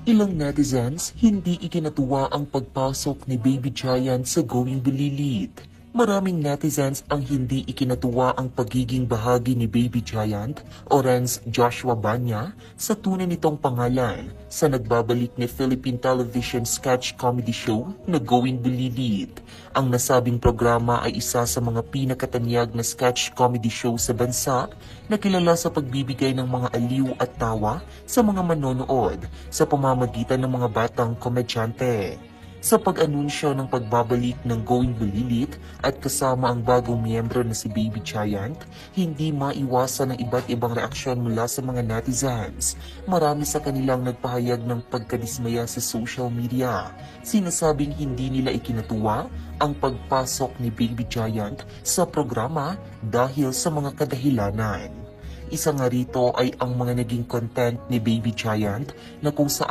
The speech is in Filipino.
Ilang netizens hindi ikinatuwa ang pagpasok ni Baby Giant sa Going Bulilit. Maraming netizens ang hindi ikinatuwa ang pagiging bahagi ni Baby Giant o Renz Joshua Banya sa tunay nitong pangalan sa nagbabalik ni Philippine Television sketch comedy show na Going Bulilit. Ang nasabing programa ay isa sa mga pinakatanyag na sketch comedy show sa bansa na kilala sa pagbibigay ng mga aliw at tawa sa mga manonood sa pamamagitan ng mga batang komedyante. Sa pag-anunsyo ng pagbabalik ng Going Bulilit at kasama ang bagong miyembro na si Baby Giant, hindi maiwasan ang iba't ibang reaksyon mula sa mga netizens. Marami sa kanilang nagpahayag ng pagkadismaya sa social media. Sinasabing hindi nila ikinatuwa ang pagpasok ni Baby Giant sa programa dahil sa mga kadahilanan. Isa nga rito ay ang mga naging content ni Baby Giant na kung saan